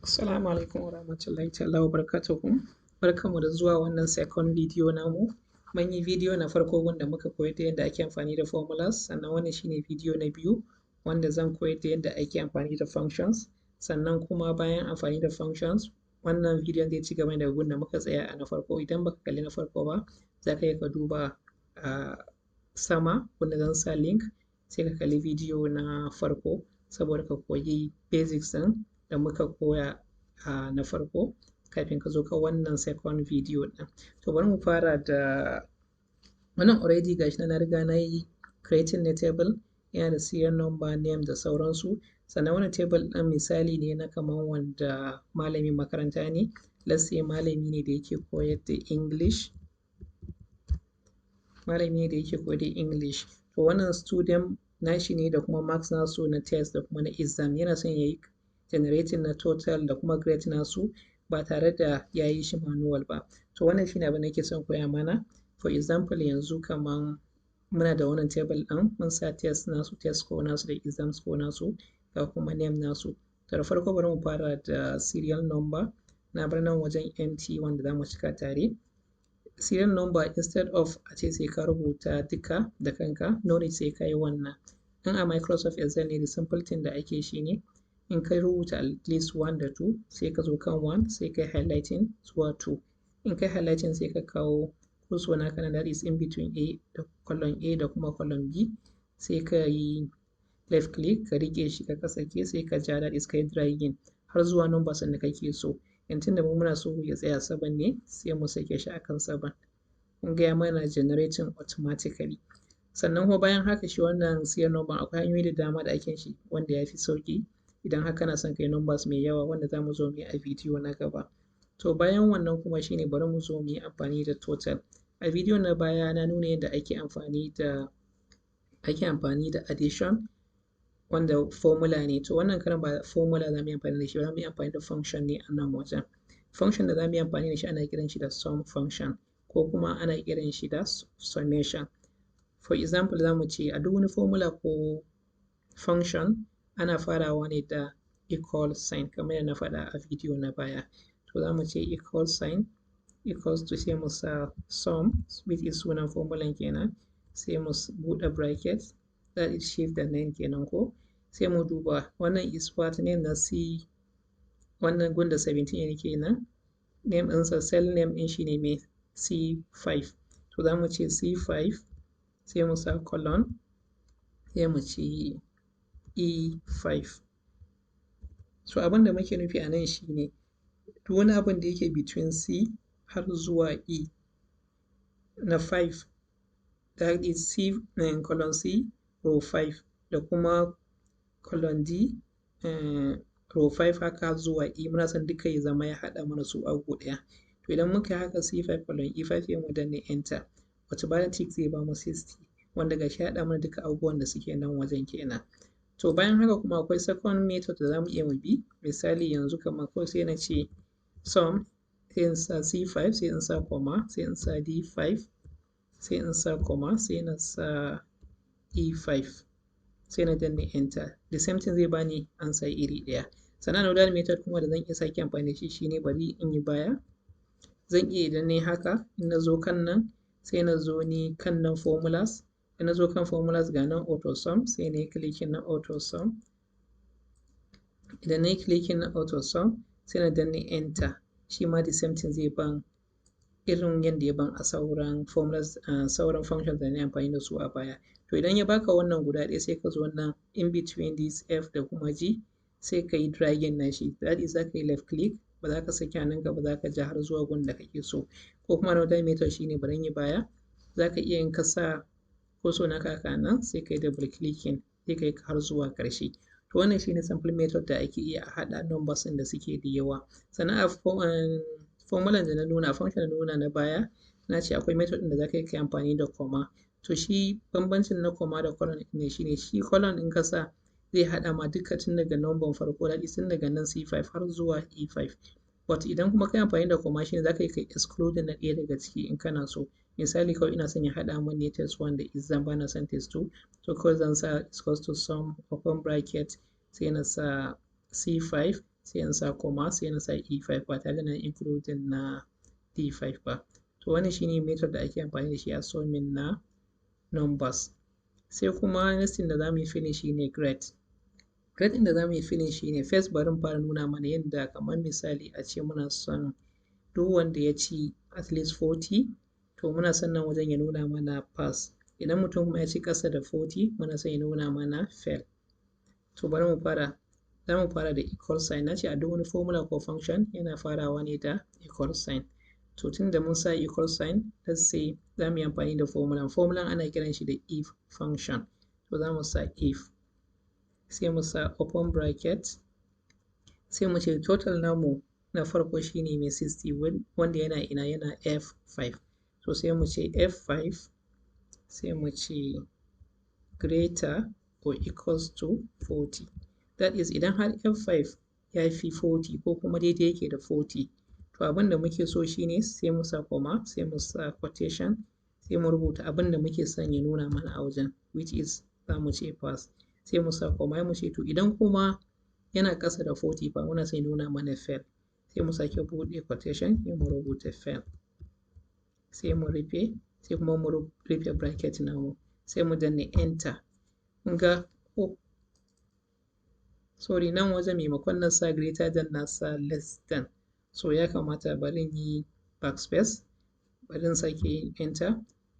Assalamu alaikum warahmatullahi ta'ala wabarakatuhu. Barkanmu da zuwa wannan second video namu. Mun yi video na farko wanda muka koyar da yadda ake amfani da formulas, sannan wannan shine video na biyu wanda zan koyar da yadda ake amfani da functions. Sannan kuma bayan amfani da functions, wannan video zai ci gaba daga gun da muka tsaya a na farko. Idan baka kalli na farko ba, za ka iya ka duba a sama wanda zan sa link, sai ka kalli video na farko saboda ka koyi basics ɗin da muka koya na farko kafin ka zo ka wannan second video ɗin. To bari mu fara da wannan. Already gashi na riga na yi creating na table, yana da serial number, name da sauransu. Sannan wannan table ɗin misali ne na kaman wanda malamin makaranta ne. Let's say malami ne da yake koyar da English. Malami ne da yake koyar da English. To wannan student nashi ne da kuma marks nasu na test da kuma na exam. Yana son ya yi generating na total da kuma grade nasu ba tare da ya yi shi manual ba. To wannan shine abin da nake son koya mana. For example, yanzu kaman muna da wannan table ɗin, mun sa test nasu, test score nasu da exam score nasu da kuma name nasu. To da farko bari mu fara da serial number. Na bar nan wajen empty wanda za mu cika tare. Serial number, instead of a ce sai ka rubuta duka da kanka, no need sai ka yi wannan. In a Microsoft Excel ne, the simple thing da ake shi ne, in ka rubuta at least 1 da 2, sai ka zo kan 1 sai ka highlighting zuwa 2. In ka highlighting sai ka kawo kusurwa naka na that is in between A da column A da kuma column B, sai ka yi left click ka rike shi ka kasake, sai ka ja that is ka yi dragging har zuwa numbers da kake so. Tun da mu muna so ya tsaya 7 ne, sai mu sake shi akan 7. Kun ga ya mana generating automatically. Sannan kuma bayan haka shi wannan serial number akwai hanyoyi da dama da ake shi wanda ya fi sauƙi idan haka na son kai numbers mai yawa, wanda za mu zo mu yi a video na gaba. To bayan wannan kuma shine bari mu zo mu yi amfani da total. A video na baya na nuna yadda ake amfani da addition wanda formula ne. To wannan karan ba formula za mu yi amfani da shi ba, za mu yi amfani da function ne a nan wajen. Function da za mu yi amfani da shi ana kiran shi da sum function ko kuma ana kiran shi da summation. For example, za mu ce a duk wani formula ko function ana farawa ne da equal sign kamar yadda na faɗa a video na baya. To za mu ce equal sign equals to, sai mu sa sum, which is sunan formulan kenan, sai mu buɗe bracket, that is shift da 9 kenan ko. Sai mu duba wannan is what, name na C, wannan gunda 17 ne kenan, name ɗinsa cell name ɗin shi ne mai C5. To za mu ce C5 sai mu sa colon, sai mu ce E5. So abin da muke nufi a nan shi ne duk wani abin da yake between C har zuwa E na 5, that is C colon C row 5 da kuma colon D row 5 haka zuwa E, muna son duka ya zama ya haɗa mana su a gu ɗaya. To idan muka haka C5 colon E5 sai mu danne enter, automatic zai ba mu 60 wanda gashi ya haɗa mana duka abubuwan da suke nan wajen kenan. To bayan haka kuma akwai second method da za mu iya mu bi. Misali yanzu kamar kawai sai na ce sum, sai in sa C5 sai in sa comma, sai in sa D5 sai in sa comma, sai na sa E5 sai na danne enter. The same thing zai bani ansa iri ɗaya. Sannan another method kuma da zan iya sake amfani da shi shine, bari in yi baya. Zan iya idan na yi haka, in na zo kan nan sai na zo ni kan nan formulas. In na zo kan formulas ga nan auto sum, sai na yi clicking na auto sum. Idan na yi clicking na auto sum sai na danne enter. Shi ma the same thing zai ban irin yadda ya ban a sauran formulas, sauran functions da na yi amfani da su a baya. To idan ya baka wannan guda ɗaya sai ka zo nan in between this F da kuma G sai ka yi dragging na shi, that is za ka yi left click, ba za ka saki hannunka ba, za ka ja har zuwa gun da kake so. Ko kuma another method shine bari in yi baya, za ka iya in ka sa kusurwa naka haka nan sai ka yi double clicking sai ka yi har zuwa ƙarshe. To wannan shine simple method da ake iya haɗa numbers ɗin da suke da yawa. Sannan a formula da na nuna, function da na nuna na baya, na ce akwai method ɗin da za ka yi amfani da comma. To shi bambancin na comma da colon ne shine, shi colon in ka sa zai haɗa ma duka tun daga number farko, that is tun daga nan C5 har zuwa E5. But idan kuma ka yi amfani da comma shine za ka yi kai exclude na ɗaya daga ciki in kana so. Misali kawai ina son ya haɗa mun ne test 1 da exam, ba na son test 2. To kawai zan sa equals to sum open bracket sai na sa C5 sai in sa comma sai na sa E5 ba tare da na including na D5 ba. To wannan shine method da ake amfani da shi a summing na numbers. Sai kuma next thing da za mu yi filling shine grade. Grade ɗin da za mu yi filling shine first bari mu fara nuna mana yadda kamar misali a ce muna son duk wanda ya ci at least 40 to muna son nan wajen ya nuna mana pass. Idan mutum kuma ya ci ƙasa da 40 muna son ya nuna mana fail. To bari mu fara, za mu fara da equal sign. Na ce a duk wani formula ko function yana farawa ne da equal sign. To tun da mun sa equal sign, let's say za mu yi amfani da formula. Formula ana kiran shi da if function. To za mu sa if, sai mu sa open bracket, sai mu ce total namu na farko shine mai 60 wanda yana ina yana F5. To sai mu ce F5 sai mu ce greater or equals to 40. That is idan har F5 ya fi 40 ko kuma daidai yake da 40 to abin da muke so shine sai mu sa comma sai mu sa quotation sai mu rubuta abin da muke son ya nuna mana a wajen, which is za mu ce pass. Sai mu sa comma mu ce to idan kuma yana ƙasa da 40 fa muna son ya nuna mana fail. Sai mu sake buɗe quotation sai mu rubuta fail. Sai mu rufe, sai kuma mu rufe bracket namu. Sai mu danna enter. Kun ga sorry nan wajen maimakon na sa greater than na sa less than. So ya kamata bari in yi backspace, bari in sake yin enter.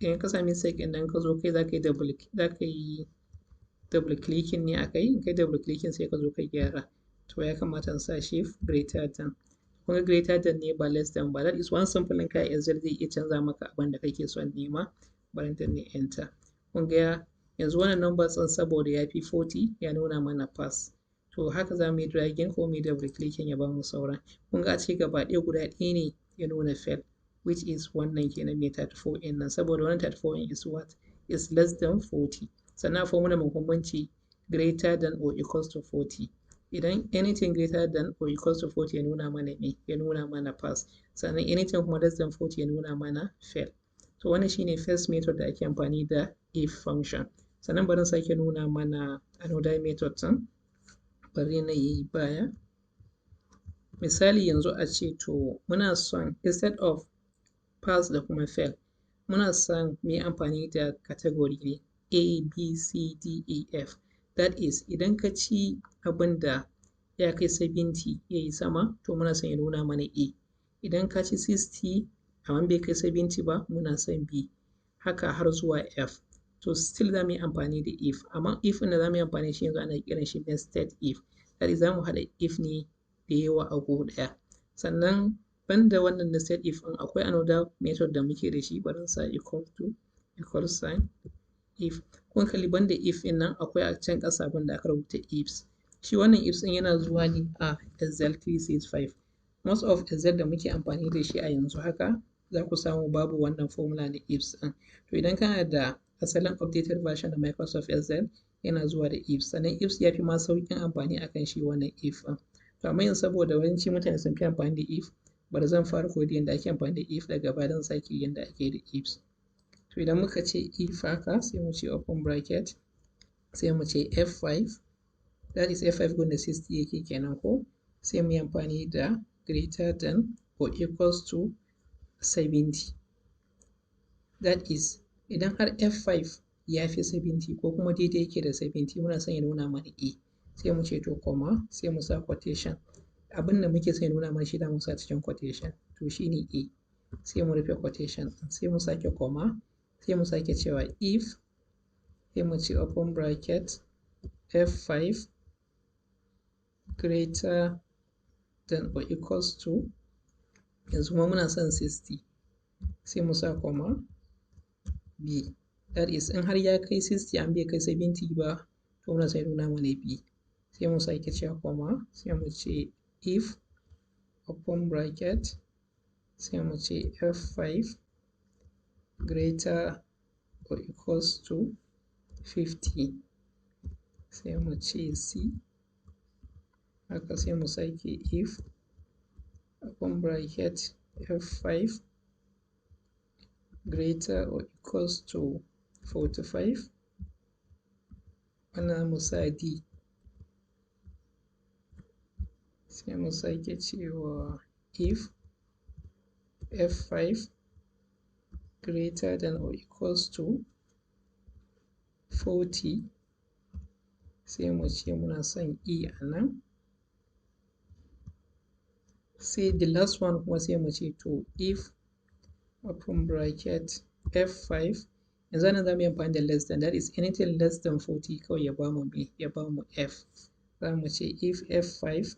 Idan ka sami mistake ɗin nan ka zo kai za ka yi double clicking ne a kai, in kai double clicking sai ka zo ka gyara. To ya kamata in sa shift greater than. Kun ga greater than ne ba less than ba. That is one simple in kai Excel zai iya canza maka abin da kake son nema. Bari in danna enter. Kun ga yanzu wannan numbers ɗin saboda ya fi 40 ya nuna mana pass. To haka za mu yi dragging ko mu yi double clicking ya ba mu sauran. Kun ga a ce gaba ɗaya guda ɗaya ne ya nuna fail, which is wannan kenan mai 34 ɗin nan, saboda wannan 34 ɗin is what? Is less than 40. Sannan a formula mai bambanci greater than or equals to 40. Idan anything greater than or equals to 40 ya nuna mana me? Ya nuna mana pass. Sannan anything kuma less than 40 ya nuna mana fail. To wannan shine first method da ake amfani da if function. Sannan bari in sake nuna mana another method ɗin. Bari na yi baya. Misali yanzu a ce to muna son instead of pass da kuma fail muna son mu yi amfani da category ne A, B, C, D, E, F. That is idan ka ci abin da ya kai 70 ya yi sama to muna son ya nuna mana A. Idan ka ci 60 amma bai kai 70 ba muna son B. Haka har zuwa F. To still za mu yi amfani da if, amma if ɗin da za mu yi amfani da shi yanzu ana kiran shi nested if. That is za mu haɗa if ne da yawa a gu ɗaya. Sannan banda wannan nested if ɗin akwai another method da muke da shi, bari in sa equal to equal sign if. Kun kalli banda if ɗin nan akwai a can ƙasa abin da aka rubuta ifs. Shi wannan ifs ɗin yana zuwa ne a Excel 365. Most of Excel da muke amfani da shi a yanzu haka za ku samu babu wannan formula na ifs ɗin. To idan kana da asalin updated version na Microsoft Excel yana zuwa da ifs. Sannan ifs ya fi ma sauƙin amfani akan shi wannan if ɗin. To amma yanzu saboda yawanci mutane sun fi amfani da if, bari zan fara koyar da yadda ake amfani da if daga baya zan sake yadda ake da ifs. To idan muka ce if haka sai mu ce open bracket sai mu ce F5, that is F5 gun da 60 yake kenan ko, sai mu yi amfani da greater than or equals to 70. That is idan har F5 ya fi 70 ko kuma daidai yake da 70 muna son ya nuna mana A. Sai mu ce to comma sai mu sa quotation. Abin da muke son ya nuna mana shi da mu sa cikin quotation. To shine A. Sai mu rufe quotation sai mu sake comma sai mu sake cewa if sai mu ce open bracket F5 greater than or equals to, yanzu kuma muna son 60 sai mu sa comma B. That is in har ya kai 60 an bai kai 70 ba to muna sai nuna mana B. Sai mu sake cewa comma sai mu ce if open bracket sai mu ce F5 greater or equals to 50 sai mu ce C. Haka sai mu sake if open bracket F5 greater or equals to 45. Wannan mu sa D. sai mu sake cewa if f5 greater than or equals to 40, sai mu ce muna son e a nan, sai the last one kuma sai mu ce to if open bracket f5, yanzu nan za mu yi amfani da less than, that is anything less than 40 kawai ya bamu me, ya bamu f. Za mu ce if f5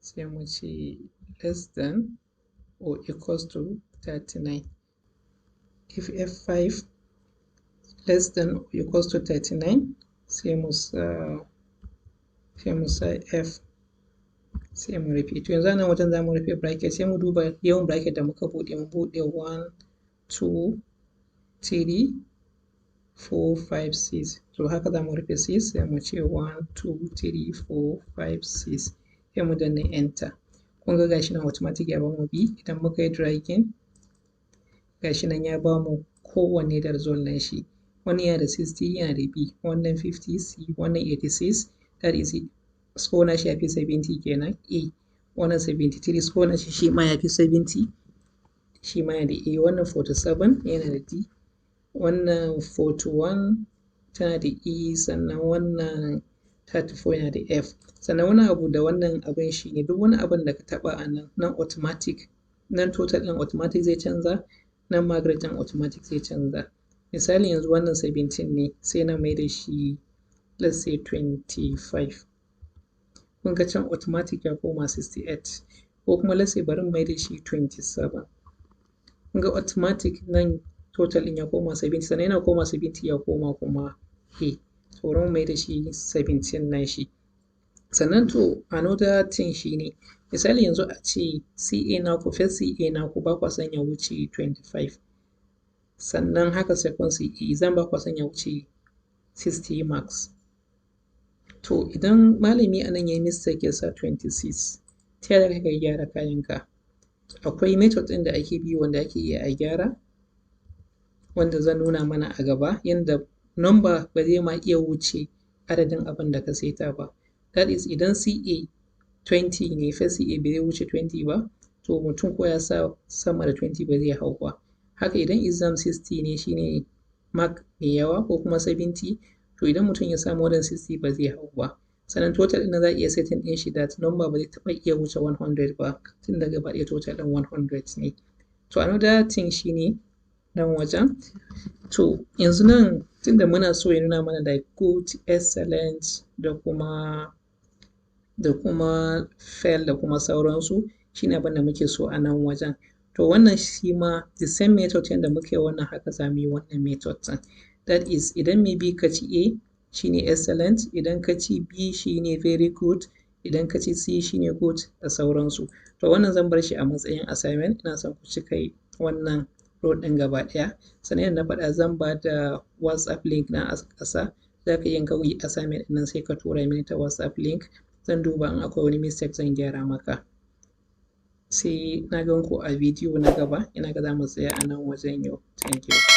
sai mu ce less than or equals to 39. If f5 less than or equals to 39, sai mu sa f, sai mu rufe. To yanzu nan wajen za mu rufe bracket, sai mu duba yawan bracket da muka buɗe, mu buɗe 1 2 3 4 5 6. To haka za mu rufe 6, sai mu ce 1 2 3 4 5 6, sai mu danna enter. Kun ga gashi nan automatic ya bamu b. Idan muka yi dragging, gashi nan ya bamu kowanne da result na shi. Wannan yana da 60 yana da b, wannan 50 c, wannan 86, that is it. Score na shi ya fi 70 kenan a. Wannan 73 score na shi ma ya fi 70, shi ma yana da a. Wannan 47 yana da d, wannan 41 tana da e, sannan wannan 34 yana da f. Sannan wani abu da wannan abin shi ne, duk wani abin da ka taɓa a nan, nan automatic, nan total ɗin automatic zai canza, nan ma grade ɗin automatic zai canza. Misali yanzu wannan 17 ne, sai na mai da shi let's say 25. Kun ga can automatic ya koma 68, ko kuma let's say bari mu mai da shi 27. Kun ga automatic nan total ɗin ya koma 70, sannan yana koma 70 ya koma kuma a. To bari mu mai da shi 17 na shi. Sannan to another thing shi ne, misali yanzu a ce CA naku, first CA naku ba kwa son ya wuce 25, sannan haka second CA zan ba kwa son ya wuce 60 marks. To idan malami a nan ya yi mistake ya sa 26, ta yaya ka gyara kayanka? Akwai method ɗin da ake bi wanda ake iya a gyara, wanda zan nuna mana a gaba, yanda number ba zai ma iya wuce adadin abin da ka saita ba. That is idan CA 20 ne, first CA bai zai wuce 20 ba, to mutum ko ya sa sama da 20 ba zai hau ba. Haka idan exam 60 ne shine mark mai yawa, ko kuma 70, to idan mutum ya sa more than 60 ba zai hau ba. Sannan total ɗin za a iya setting ɗin shi that number ba zai taɓa iya wuce 100 ba, tun daga gaba ɗaya total ɗin 100 ne. To another thing shi ne nan wajen, to yanzu nan tunda muna so ya nuna mana da good, excellent da kuma fail da kuma sauransu, shi ne abin da muke so a nan wajen. To wannan shi ma the same method yadda muke wannan haka za mu yi wannan method ɗin. That is idan maybe ka ci A shi ne excellent, idan ka ci B shi ne very good, idan ka ci C shi ne good da sauransu. To wannan zan bar shi a matsayin assignment, ina son ku cika wannan road ɗin gaba ɗaya. Sannan yadda na faɗa zan ba da WhatsApp link na a ƙasa, za ka iya ka yi assignment ɗin nan sai ka tura mini ta WhatsApp link. Zan duba in akwai wani mistake zan gyara maka. Sai na gan ku a bidiyo na gaba, ina ga za mu tsaya a nan wajen yau. Thank you.